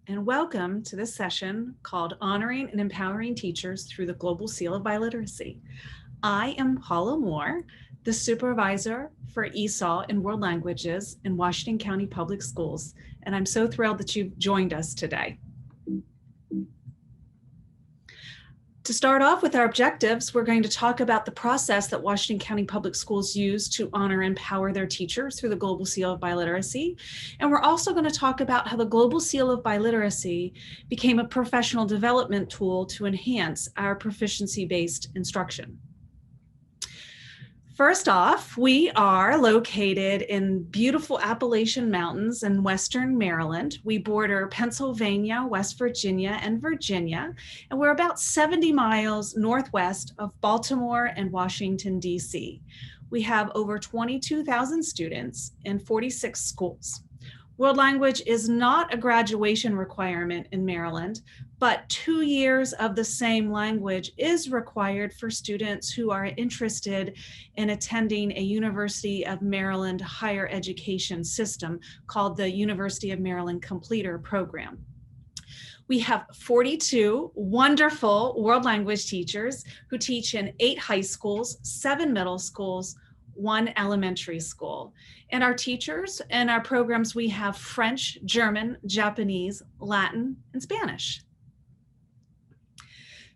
and welcome to this session called Honoring and Empowering Teachers Through the Global Seal of Biliteracy. I am Paula Moore, the supervisor for ESOL and World Languages in Washington County Public Schools, and I'm so thrilled that you've joined us today. To start off with our objectives, we're going to talk about the process that Washington County Public Schools use to honor and empower their teachers through the Global Seal of Biliteracy. And we're also going to talk about how the Global Seal of Biliteracy became a professional development tool to enhance our proficiency-based instruction. First off, we are located in beautiful Appalachian Mountains in Western Maryland. We border Pennsylvania, West Virginia, and Virginia, and we're about 70 miles northwest of Baltimore and Washington, D.C. We have over 22,000 students in 46 schools. World language is not a graduation requirement in Maryland, but 2 years of the same language is required for students who are interested in attending a University of Maryland higher education system called the University of Maryland Completer Program. We have 42 wonderful world language teachers who teach in 8 high schools, 7 middle schools, 1 elementary school. And our teachers and our programs, we have French, German, Japanese, Latin, and Spanish.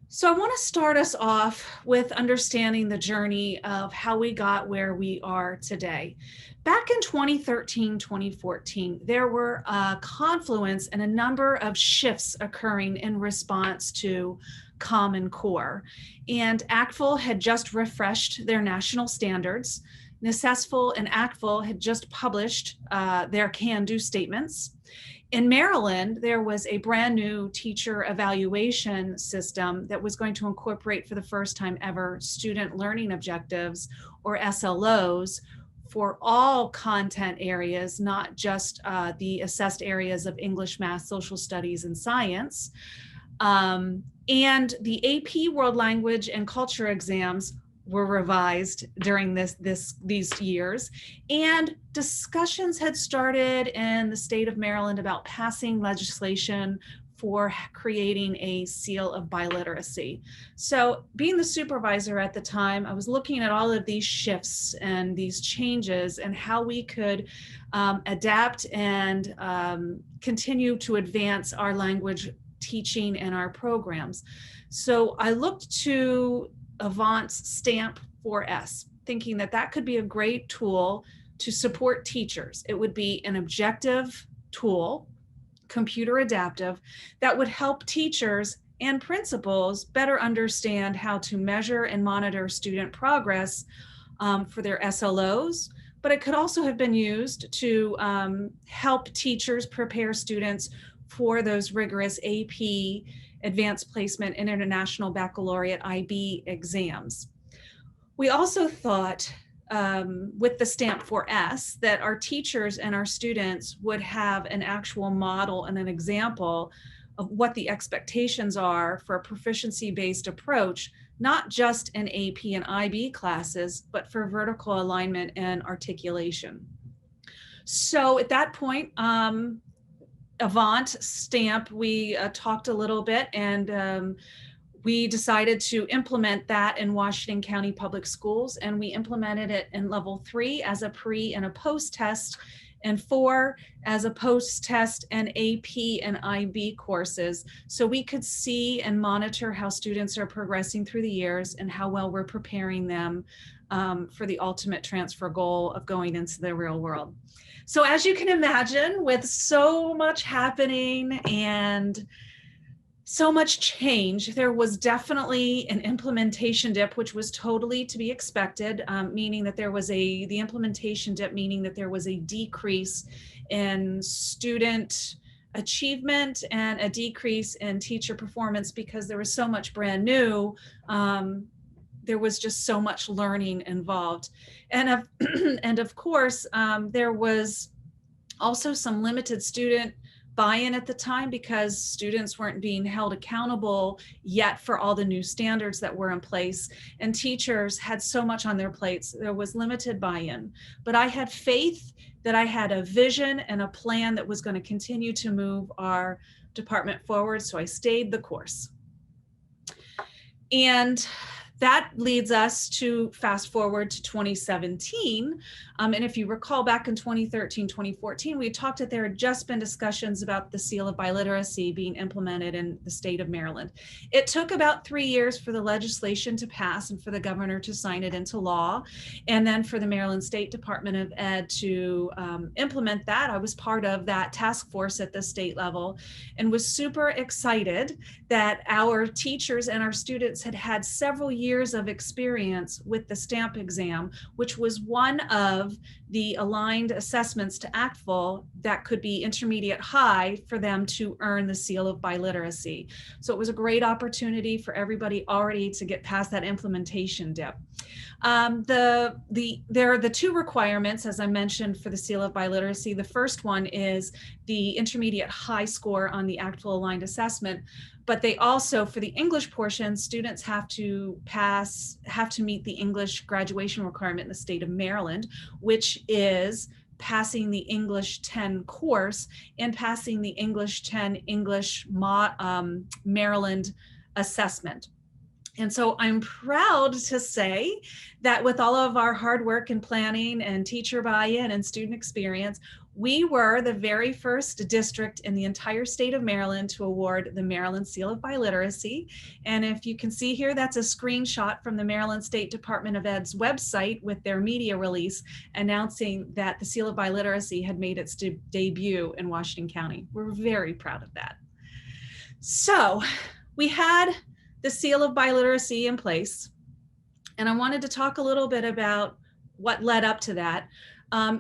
So I want to start us off with understanding the journey of how we got where we are today. Back in 2013, 2014, there were a confluence and a number of shifts occurring in response to Common Core. And ACTFL had just refreshed their national standards. NACESFL and ACTFL had just published their can-do statements. In Maryland, there was a brand new teacher evaluation system that was going to incorporate for the first time ever student learning objectives, or SLOs, for all content areas, not just the assessed areas of English, math, social studies, and science. And the AP World Language and Culture exams were revised during these years, and discussions had started in the state of Maryland about passing legislation for creating a seal of biliteracy. So being the supervisor at the time, I was looking at all of these shifts and these changes and how we could adapt and continue to advance our language teaching and our programs. So I looked to Avant's Stamp 4S, thinking that that could be a great tool to support teachers. It would be an objective tool, computer adaptive, that would help teachers and principals better understand how to measure and monitor student progress for their SLOs, but it could also have been used to help teachers prepare students for those rigorous AP Advanced Placement and International Baccalaureate IB exams. We also thought with the Stamp 4S that our teachers and our students would have an actual model and an example of what the expectations are for a proficiency-based approach, not just in AP and IB classes, but for vertical alignment and articulation. So at that point, Avant Stamp, we talked a little bit, and we decided to implement that in Washington County Public Schools, and we implemented it in level 3 as a pre and a post test, and 4 as a post test and AP and IB courses. So we could see and monitor how students are progressing through the years and how well we're preparing them for the ultimate transfer goal of going into the real world. So as you can imagine, with so much happening and so much change, there was definitely an implementation dip, which was totally to be expected, meaning that there was the implementation dip, meaning that there was a decrease in student achievement and a decrease in teacher performance because there was so much brand new. There was just so much learning involved. And of course, there was also some limited student buy-in at the time because students weren't being held accountable yet for all the new standards that were in place, and teachers had so much on their plates. There was limited buy-in, but I had faith that I had a vision and a plan that was going to continue to move our department forward, so I stayed the course. And that leads us to fast forward to 2017. And if you recall, back in 2013, 2014, we talked that there had just been discussions about the Seal of Biliteracy being implemented in the state of Maryland. It took about 3 years for the legislation to pass and for the governor to sign it into law, and then for the Maryland State Department of Ed to implement that. I was part of that task force at the state level and was super excited that our teachers and our students had had several years of experience with the stamp exam, which was one of the aligned assessments to ACTFL that could be intermediate high for them to earn the Seal of Biliteracy. So it was a great opportunity for everybody already to get past that implementation dip. There are the two requirements, as I mentioned, for the Seal of Biliteracy. The first one is the intermediate high score on the ACTFL aligned assessment, but they also, for the English portion, students have to meet the English graduation requirement in the state of Maryland, which is passing the English 10 course and passing the English 10 Maryland assessment. And so I'm proud to say that with all of our hard work and planning and teacher buy-in and student experience, we were the very first district in the entire state of Maryland to award the Maryland Seal of Biliteracy. And if you can see here, that's a screenshot from the Maryland State Department of Ed's website with their media release announcing that the Seal of Biliteracy had made its debut in Washington County. We're very proud of that. So we had the Seal of Biliteracy in place, and I wanted to talk a little bit about what led up to that.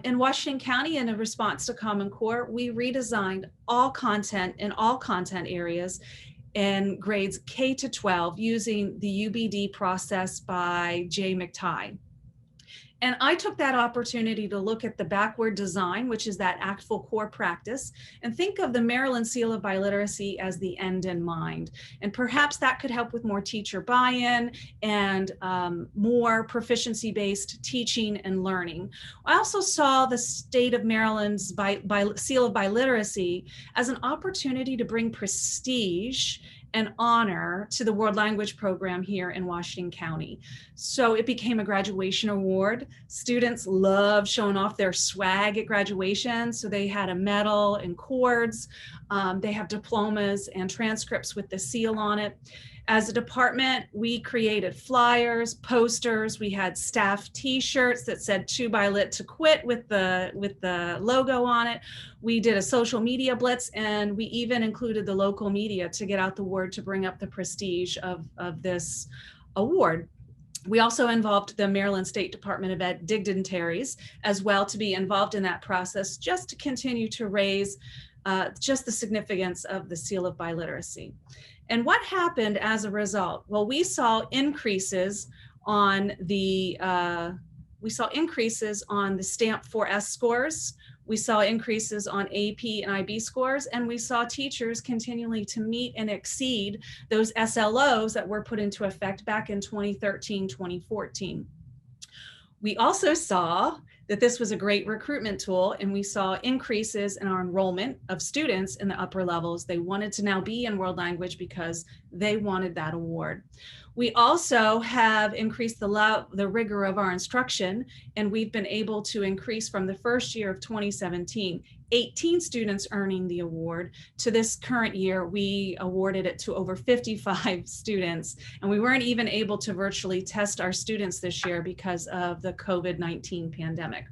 In Washington County, in a response to Common Core, we redesigned all content in all content areas in grades K to 12 using the UBD process by Jay McTighe. And I took that opportunity to look at the backward design, which is that ACTFL core practice, and think of the Maryland Seal of Biliteracy as the end in mind. And perhaps that could help with more teacher buy-in and more proficiency-based teaching and learning. I also saw the state of Maryland's Seal of Biliteracy as an opportunity to bring prestige and honor to the World Language Program here in Washington County. So it became a graduation award. Students love showing off their swag at graduation. So they had a medal and cords. They have diplomas and transcripts with the seal on it. As a department, we created flyers, posters. We had staff T-shirts that said "To Bilit to Quit" with the logo on it. We did a social media blitz, and we even included the local media to get out the word to bring up the prestige of this award. We also involved the Maryland State Department of Ed dignitaries as well to be involved in that process, just to continue to raise just the significance of the Seal of Biliteracy. And what happened as a result? Well, we saw increases on the Stamp 4S scores. We saw increases on AP and IB scores, and we saw teachers continually to meet and exceed those SLOs that were put into effect back in 2013, 2014. We also saw that this was a great recruitment tool, and we saw increases in our enrollment of students in the upper levels. They wanted to now be in world language because they wanted that award. We also have increased the rigor of our instruction, and we've been able to increase from the first year of 2017, 18 students earning the award, to this current year, we awarded it to over 55 students. And we weren't even able to virtually test our students this year because of the COVID-19 pandemic.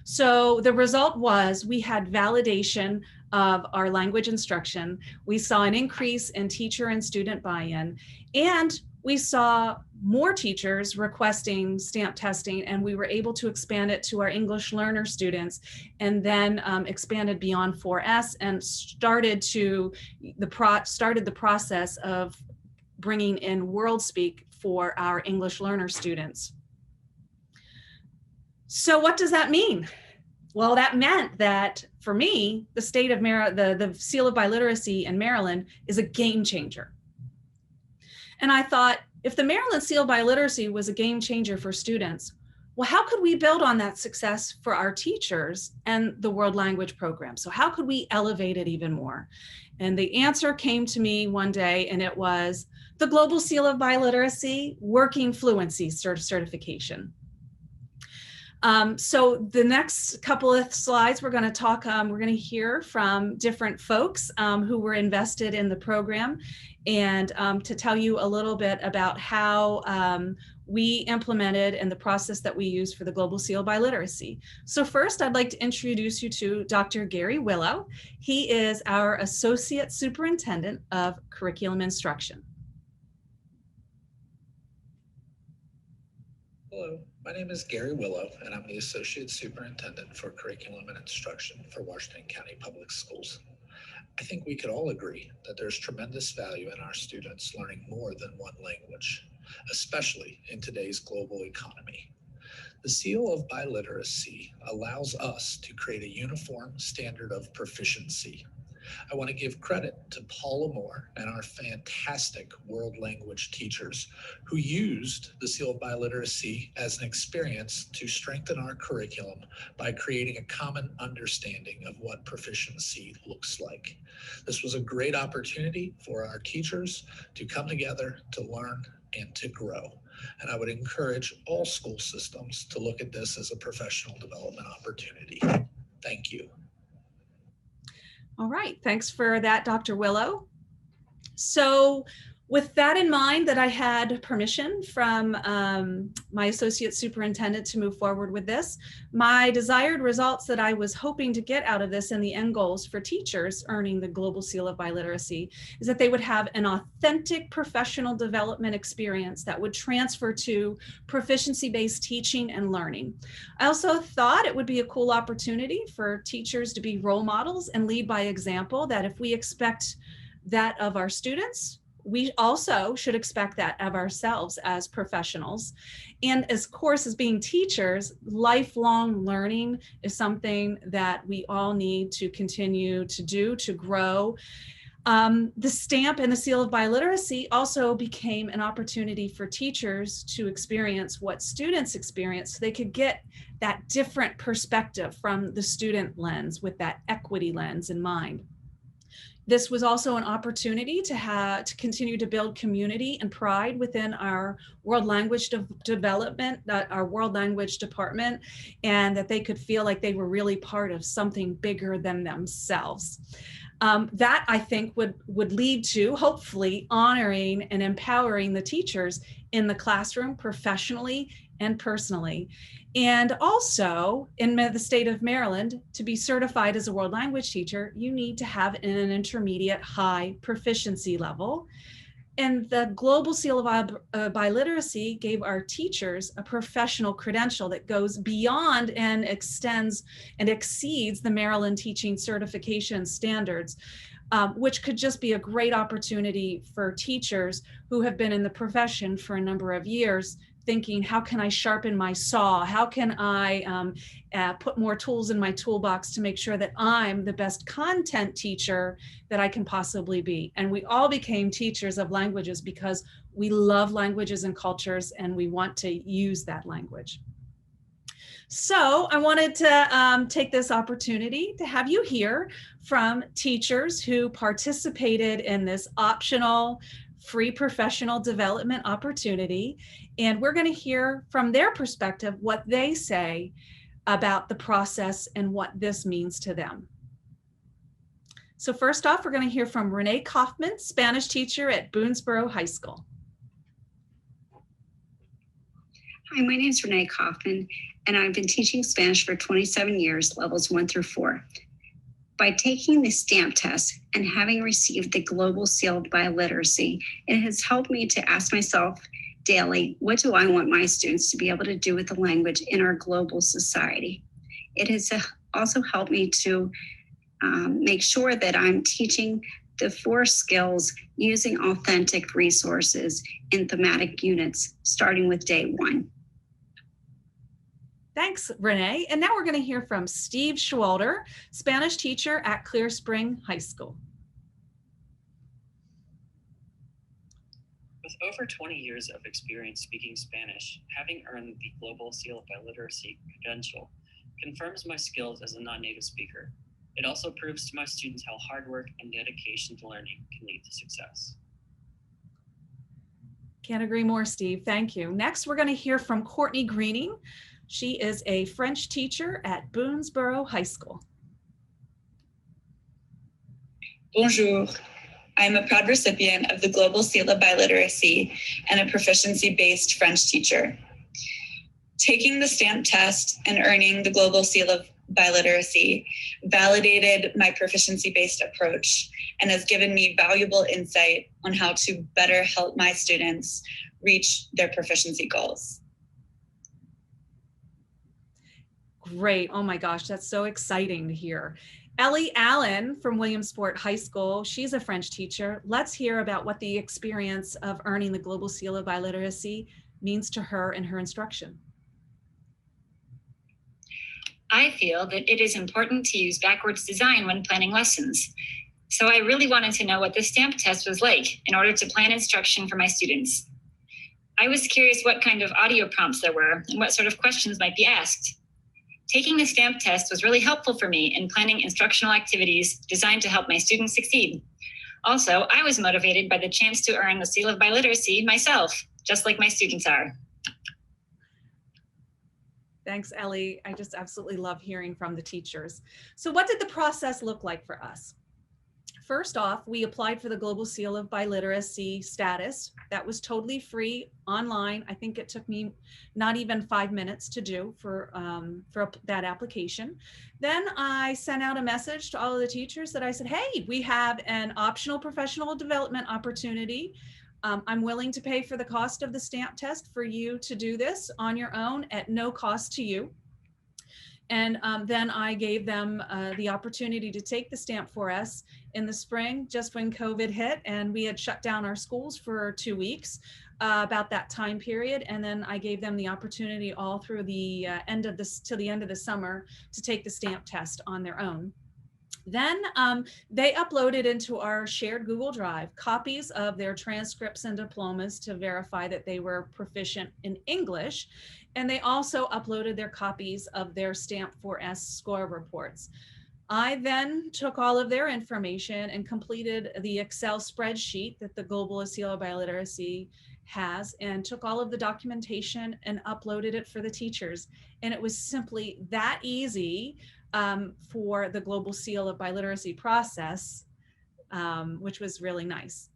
So the result was we had validation of our language instruction. We saw an increase in teacher and student buy-in, and we saw more teachers requesting stamp testing, and we were able to expand it to our English learner students, and then expanded beyond 4S and started the process of bringing in WorldSpeak for our English learner students. So what does that mean? Well, that meant that for me, the state of the Seal of Biliteracy in Maryland is a game changer. And I thought, if the Maryland Seal of Biliteracy was a game changer for students, well, how could we build on that success for our teachers and the world language program? So how could we elevate it even more? And the answer came to me one day, and it was the Global Seal of Biliteracy Working Fluency Certification. So the next couple of slides, we're going to talk, we're going to hear from different folks who were invested in the program, and to tell you a little bit about how we implemented and the process that we use for the Global Seal of Biliteracy. So first, I'd like to introduce you to Dr. Gary Willow. He is our Associate Superintendent of Curriculum Instruction. Hello, my name is Gary Willow, and I'm the Associate Superintendent for Curriculum and Instruction for Washington County Public Schools. I think we could all agree that there's tremendous value in our students learning more than one language, especially in today's global economy. The Seal of Biliteracy allows us to create a uniform standard of proficiency. I want to give credit to Paula Moore and our fantastic world language teachers who used the Seal of Biliteracy as an experience to strengthen our curriculum by creating a common understanding of what proficiency looks like. This was a great opportunity for our teachers to come together to learn and to grow. And I would encourage all school systems to look at this as a professional development opportunity. Thank you. All right, thanks for that, Dr. Willow. So with that in mind, that I had permission from my associate superintendent to move forward with this, my desired results that I was hoping to get out of this and the end goals for teachers earning the Global Seal of Biliteracy is that they would have an authentic professional development experience that would transfer to proficiency-based teaching and learning. I also thought it would be a cool opportunity for teachers to be role models and lead by example, that if we expect that of our students, we also should expect that of ourselves as professionals. And of course, as being teachers, lifelong learning is something that we all need to continue to do to grow. The stamp and the Seal of Biliteracy also became an opportunity for teachers to experience what students experience, so they could get that different perspective from the student lens with that equity lens in mind. This was also an opportunity to continue to build community and pride within our world language development, our world language department, and that they could feel like they were really part of something bigger than themselves. That I think would lead to hopefully honoring and empowering the teachers in the classroom professionally and personally. And also in the state of Maryland, to be certified as a world language teacher, you need to have an intermediate high proficiency level. And the Global Seal of Biliteracy gave our teachers a professional credential that goes beyond and extends and exceeds the Maryland teaching certification standards, which could just be a great opportunity for teachers who have been in the profession for a number of years, thinking, how can I sharpen my saw? How can I put more tools in my toolbox to make sure that I'm the best content teacher that I can possibly be? And we all became teachers of languages because we love languages and cultures, and we want to use that language. So I wanted to take this opportunity to have you hear from teachers who participated in this optional free professional development opportunity. And we're going to hear from their perspective what they say about the process and what this means to them. So first off, we're going to hear from Renee Kaufman, Spanish teacher at Boonesboro High School. Hi, my name is Renee Kaufman, and I've been teaching Spanish for 27 years, levels 1 through 4. By taking the stamp test and having received the Global Seal of Biliteracy, it has helped me to ask myself daily, what do I want my students to be able to do with the language in our global society? It has also helped me to make sure that I'm teaching the 4 skills using authentic resources in thematic units, starting with day 1. Thanks, Renee. And now we're going to hear from Steve Schwalder, Spanish teacher at Clear Spring High School. With over 20 years of experience speaking Spanish, having earned the Global Seal of Biliteracy credential confirms my skills as a non-native speaker. It also proves to my students how hard work and dedication to learning can lead to success. Can't agree more, Steve. Thank you. Next, we're going to hear from Courtney Greene. She is a French teacher at Boonesboro High School. Bonjour. I am a proud recipient of the Global Seal of Biliteracy and a proficiency-based French teacher. Taking the stamp test and earning the Global Seal of Biliteracy validated my proficiency-based approach and has given me valuable insight on how to better help my students reach their proficiency goals. Great. Oh my gosh, that's so exciting to hear. Ellie Allen from Williamsport High School, she's a French teacher. Let's hear about what the experience of earning the Global Seal of Biliteracy means to her in her instruction. I feel that it is important to use backwards design when planning lessons. So I really wanted to know what the stamp test was like in order to plan instruction for my students. I was curious what kind of audio prompts there were and what sort of questions might be asked. Taking the stamp test was really helpful for me in planning instructional activities designed to help my students succeed. Also, I was motivated by the chance to earn the Seal of Biliteracy myself, just like my students are. Thanks, Ellie. I just absolutely love hearing from the teachers. So what did the process look like for us? First off, we applied for the Global Seal of Biliteracy status. That was totally free online. I think it took me not even 5 minutes to do for that application. Then I sent out a message to all of the teachers that I said, hey, we have an optional professional development opportunity. I'm willing to pay for the cost of the stamp test for you to do this on your own at no cost to you. And then I gave them the opportunity to take the stamp for us in the spring, just when COVID hit, and we had shut down our schools for 2 weeks about that time period. And then I gave them the opportunity all through the end of the summer to take the stamp test on their own. Then they uploaded into our shared Google Drive copies of their transcripts and diplomas to verify that they were proficient in English. And they also uploaded their copies of their Stamp 4S score reports. I then took all of their information and completed the Excel spreadsheet that the Global Seal of Biliteracy has, and took all of the documentation and uploaded it for the teachers. And it was simply that easy for the Global Seal of Biliteracy process, which was really nice.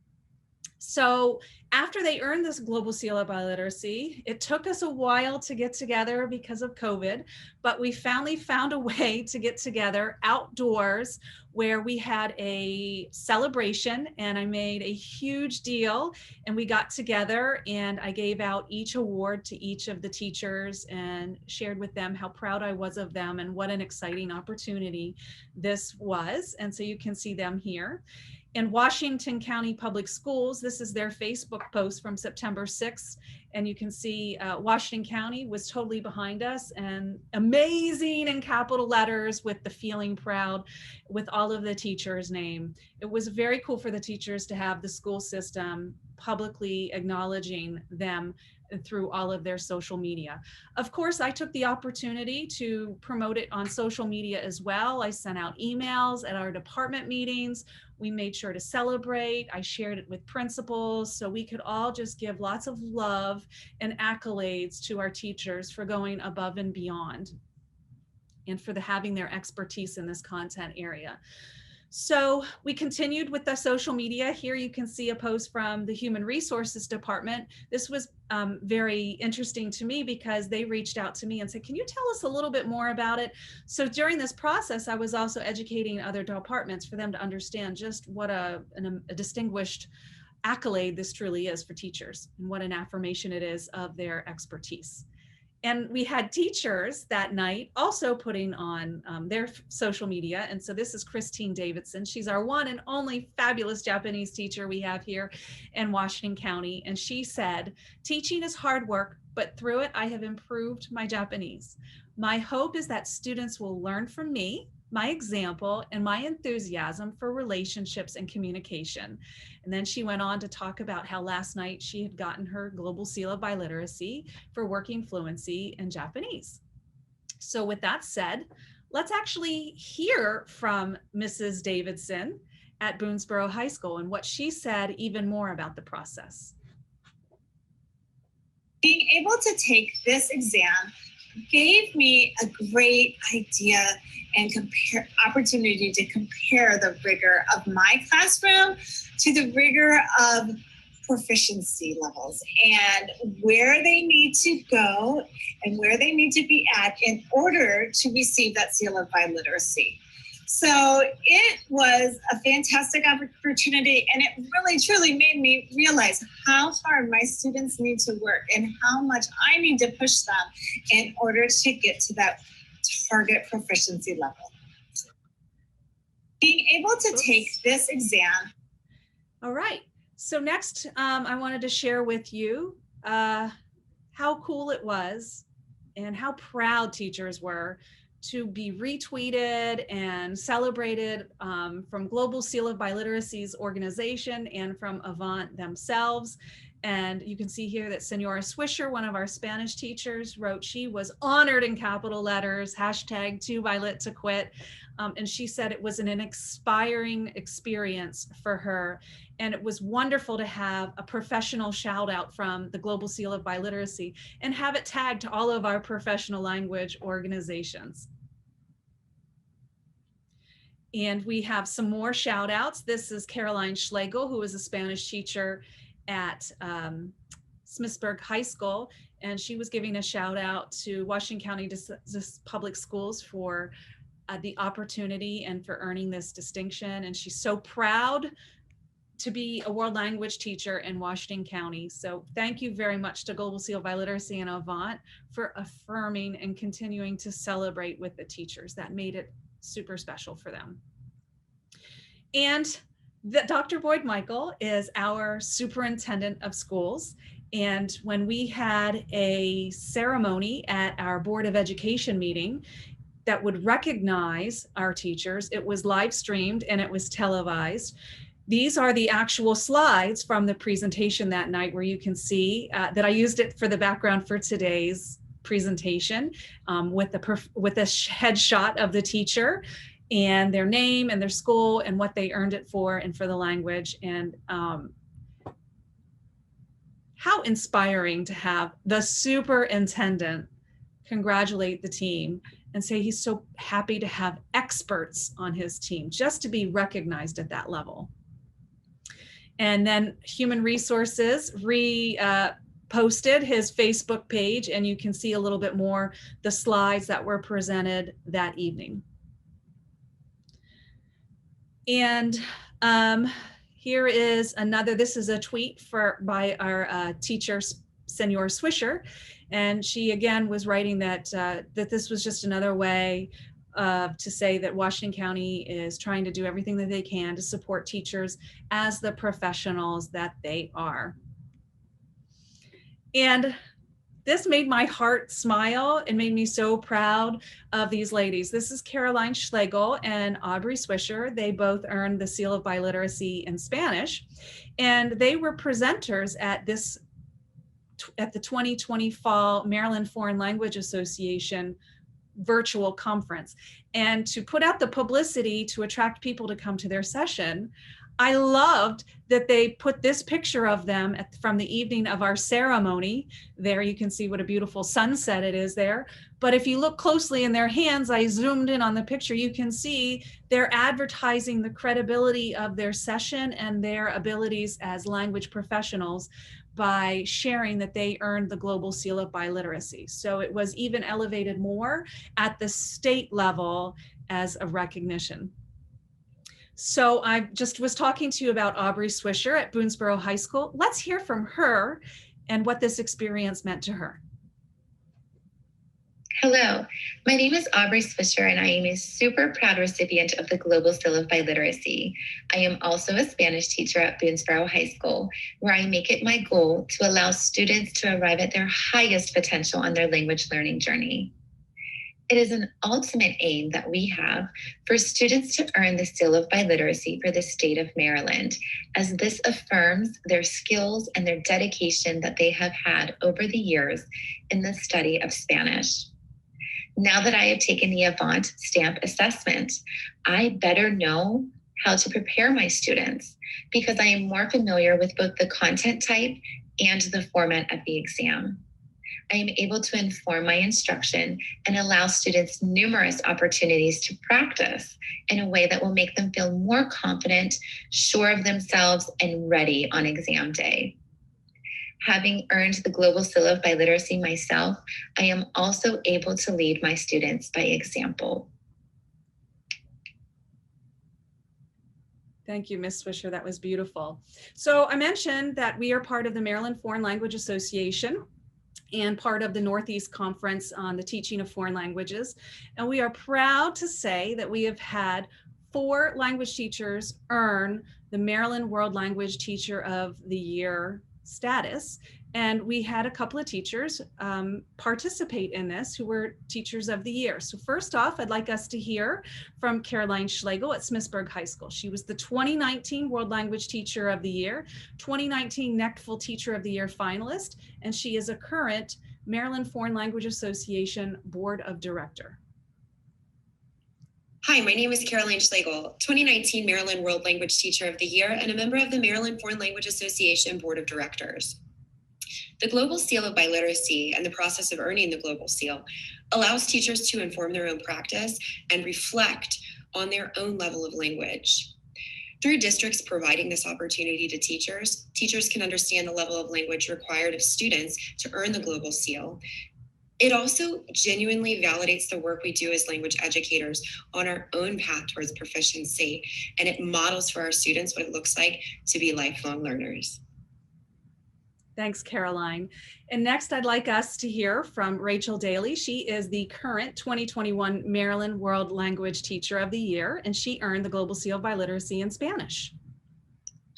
So after they earned this Global Seal of Biliteracy, it took us a while to get together because of COVID, but we finally found a way to get together outdoors where we had a celebration, and I made a huge deal, and we got together and I gave out each award to each of the teachers and shared with them how proud I was of them and what an exciting opportunity this was. And so you can see them here. In Washington County Public Schools, this is their Facebook post from September 6th. And you can see Washington County was totally behind us, and amazing in capital letters with the feeling proud with all of the teachers' name. It was very cool for the teachers to have the school system publicly acknowledging them through all of their social media. Of course, I took the opportunity to promote it on social media as well. I sent out emails at our department meetings. We made sure to celebrate. I shared it with principals so we could all just give lots of love and accolades to our teachers for going above and beyond and for having their expertise in this content area. So we continued with the social media. Here you can see a post from the Human Resources Department. This was very interesting to me because they reached out to me and said, can you tell us a little bit more about it? So during this process, I was also educating other departments for them to understand just what a distinguished accolade this truly is for teachers and what an affirmation it is of their expertise. And we had teachers that night also putting on their social media. And so this is Christine Davidson. She's our one and only fabulous Japanese teacher we have here in Washington County. And she said, teaching is hard work, but through it, I have improved my Japanese. My hope is that students will learn from me, my example, and my enthusiasm for relationships and communication. And then she went on to talk about how last night she had gotten her Global Seal of Biliteracy for working fluency in Japanese. So with that said, let's actually hear from Mrs. Davidson at Boonesboro High School and what she said even more about the process. Being able to take this exam gave me a great idea and opportunity to compare the rigor of my classroom to the rigor of proficiency levels and where they need to go and where they need to be at in order to receive that seal of biliteracy. So it was a fantastic opportunity, and it really truly made me realize how hard my students need to work and how much I need to push them in order to get to that target proficiency level. Being able to take this exam. All right. So next, I wanted to share with you how cool it was and how proud teachers were to be retweeted and celebrated from Global Seal of Biliteracy's organization and from Avant themselves. And you can see here that Senora Swisher, one of our Spanish teachers, wrote she was honored in capital letters, #2bilit2quit. And she said it was an inspiring experience for her. And it was wonderful to have a professional shout out from the Global Seal of Biliteracy and have it tagged to all of our professional language organizations. And we have some more shout outs. This is Caroline Schlegel, who is a Spanish teacher at Smithsburg High School. And she was giving a shout out to Washington County Public Schools for the opportunity and for earning this distinction. And she's so proud to be a world language teacher in Washington County. So thank you very much to Global Seal of Biliteracy and Avant for affirming and continuing to celebrate with the teachers. That made it super special for them. And Dr. Boyd Michael is our superintendent of schools. And when we had a ceremony at our Board of Education meeting that would recognize our teachers, it was live streamed and it was televised. These are the actual slides from the presentation that night, where you can see that I used it for the background for today's presentation with the headshot of the teacher and their name and their school and what they earned it for and for the language. And how inspiring to have the superintendent congratulate the team and say he's so happy to have experts on his team just to be recognized at that level. And then Human Resources posted his Facebook page, and you can see a little bit more the slides that were presented that evening. And here is another, this is a tweet by our teacher, Senora Swisher. And she again was writing that, that this was just another way to say that Washington County is trying to do everything that they can to support teachers as the professionals that they are. And this made my heart smile and made me so proud of these ladies. This is Caroline Schlegel and Aubrey Swisher. They both earned the Seal of Biliteracy in Spanish, and they were presenters at the 2020 Fall Maryland Foreign Language Association virtual conference. And to put out the publicity to attract people to come to their session, I loved that they put this picture of them from the evening of our ceremony. There you can see what a beautiful sunset it is there. But if you look closely in their hands, I zoomed in on the picture, you can see they're advertising the credibility of their session and their abilities as language professionals by sharing that they earned the Global Seal of Biliteracy. So it was even elevated more at the state level as a recognition. So I just was talking to you about Aubrey Swisher at Boonesboro High School. Let's hear from her and what this experience meant to her. Hello, my name is Aubrey Swisher, and I am a super proud recipient of the Global Seal of Biliteracy. I am also a Spanish teacher at Boonesboro High School, where I make it my goal to allow students to arrive at their highest potential on their language learning journey. It is an ultimate aim that we have for students to earn the Seal of Biliteracy for the state of Maryland, as this affirms their skills and their dedication that they have had over the years in the study of Spanish. Now that I have taken the Avant stamp assessment, I better know how to prepare my students because I am more familiar with both the content type and the format of the exam. I am able to inform my instruction and allow students numerous opportunities to practice in a way that will make them feel more confident, sure of themselves, and ready on exam day. Having earned the Global Seal of Biliteracy myself, I am also able to lead my students by example. Thank you, Ms. Swisher. That was beautiful. So I mentioned that we are part of the Maryland Foreign Language Association and part of the Northeast Conference on the Teaching of Foreign Languages. And we are proud to say that we have had 4 language teachers earn the Maryland World Language Teacher of the Year status. And we had a couple of teachers participate in this who were Teachers of the Year. So first off, I'd like us to hear from Caroline Schlegel at Smithsburg High School. She was the 2019 World Language Teacher of the Year, 2019 NECTFL Teacher of the Year finalist, and she is a current Maryland Foreign Language Association Board of Director. Hi, my name is Caroline Schlegel, 2019 Maryland World Language Teacher of the Year and a member of the Maryland Foreign Language Association Board of Directors. The Global Seal of Biliteracy and the process of earning the Global Seal allows teachers to inform their own practice and reflect on their own level of language. Through districts providing this opportunity to teachers, teachers can understand the level of language required of students to earn the Global Seal. It also genuinely validates the work we do as language educators on our own path towards proficiency, and it models for our students what it looks like to be lifelong learners. Thanks, Caroline. And next, I'd like us to hear from Rachel Daly. She is the current 2021 Maryland World Language Teacher of the Year, and she earned the Global Seal of Biliteracy in Spanish.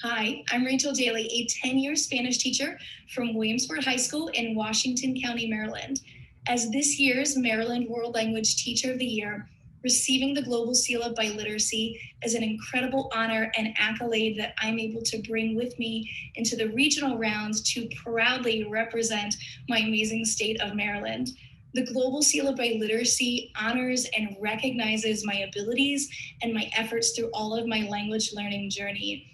Hi, I'm Rachel Daly, a 10-year Spanish teacher from Williamsport High School in Washington County, Maryland. As this year's Maryland World Language Teacher of the Year, receiving the Global Seal of Biliteracy is an incredible honor and accolade that I'm able to bring with me into the regional rounds to proudly represent my amazing state of Maryland. The Global Seal of Biliteracy honors and recognizes my abilities and my efforts through all of my language learning journey.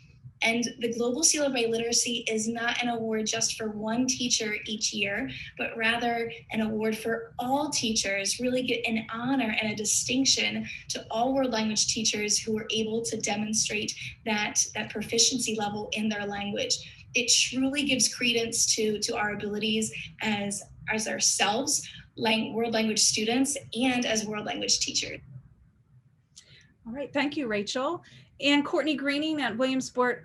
And the Global Seal of Biliteracy is not an award just for one teacher each year, but rather an award for all teachers, really get an honor and a distinction to all world language teachers who are able to demonstrate that proficiency level in their language. It truly gives credence to our abilities as ourselves, world language students, and as world language teachers. All right, thank you, Rachel. And Courtney Greene at at Boonesboro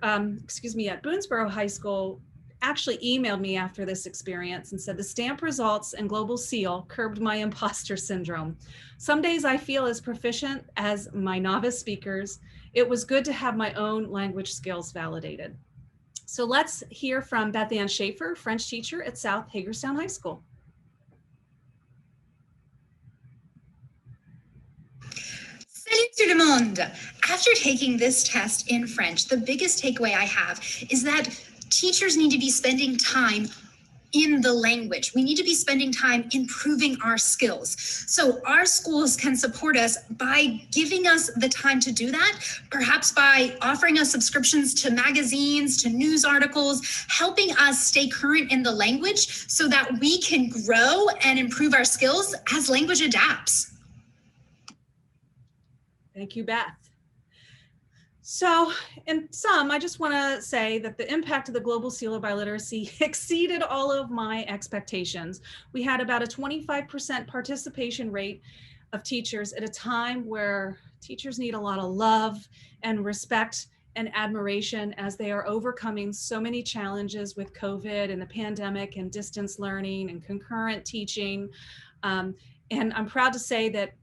High School actually emailed me after this experience and said the stamp results and Global Seal curbed my imposter syndrome. Some days I feel as proficient as my novice speakers. It was good to have my own language skills validated. So let's hear from Beth Shaffer, French teacher at South Hagerstown High School. Salut tout le monde! After taking this test in French, the biggest takeaway I have is that teachers need to be spending time in the language. We need to be spending time improving our skills. So our schools can support us by giving us the time to do that, perhaps by offering us subscriptions to magazines, to news articles, helping us stay current in the language so that we can grow and improve our skills as language adapts. Thank you, Beth. So in sum, I just want to say that the impact of the Global Seal of Biliteracy exceeded all of my expectations. We had about a 25% participation rate of teachers at a time where teachers need a lot of love and respect and admiration as they are overcoming so many challenges with COVID and the pandemic and distance learning and concurrent teaching. And I'm proud to say that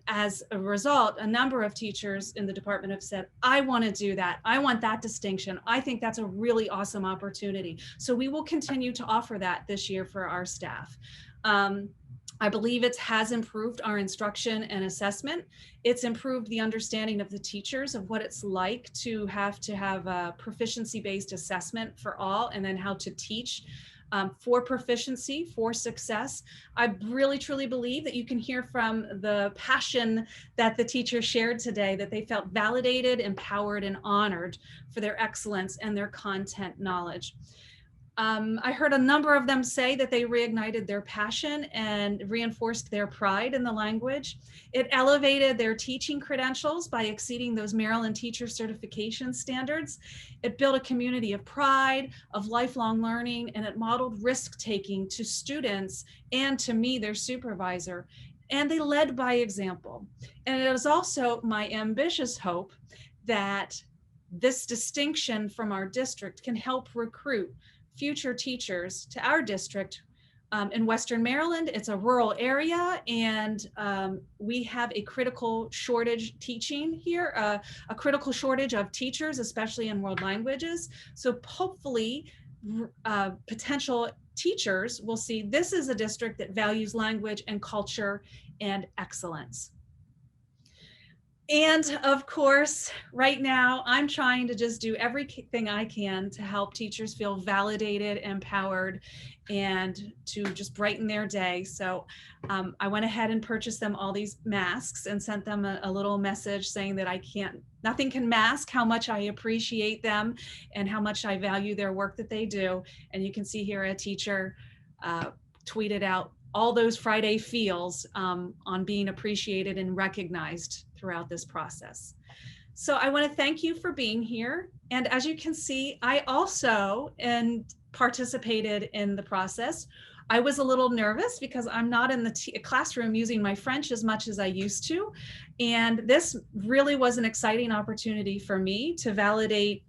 as a result, a number of teachers in the department have said, I want to do that. I want that distinction. I think that's a really awesome opportunity. So we will continue to offer that this year for our staff. I believe it has improved our instruction and assessment. It's improved the understanding of the teachers of what it's like to have a proficiency-based assessment for all, and then how to teach for proficiency, for success. I really truly believe that you can hear from the passion that the teachers shared today, that they felt validated, empowered, and honored for their excellence and their content knowledge. I heard a number of them say that they reignited their passion and reinforced their pride in the language. It elevated their teaching credentials by exceeding those Maryland teacher certification standards. It built a community of pride, of lifelong learning, and it modeled risk-taking to students and to me, their supervisor. And they led by example. And it is also my ambitious hope that this distinction from our district can help recruit future teachers to our district. In Western Maryland, it's a rural area, and we have a critical shortage teaching here, a critical shortage of teachers, especially in world languages. So hopefully potential teachers will see this is a district that values language and culture and excellence. And of course, right now, I'm trying to just do everything I can to help teachers feel validated, empowered, and to just brighten their day. So I went ahead and purchased them all these masks and sent them a little message saying that nothing can mask how much I appreciate them and how much I value their work that they do. And you can see here a teacher tweeted out all those Friday feels on being appreciated and recognized throughout this process. So I want to thank you for being here. And as you can see, I also participated in the process. I was a little nervous because I'm not in the classroom using my French as much as I used to. And this really was an exciting opportunity for me to validate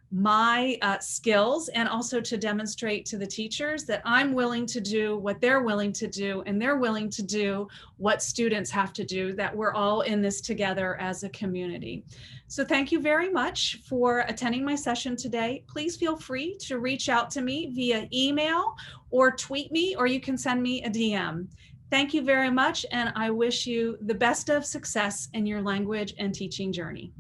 my skills and also to demonstrate to the teachers that I'm willing to do what they're willing to do, and they're willing to do what students have to do, that we're all in this together as a community. So thank you very much for attending my session today. Please feel free to reach out to me via email or tweet me, or you can send me a DM. Thank you very much, and I wish you the best of success in your language and teaching journey.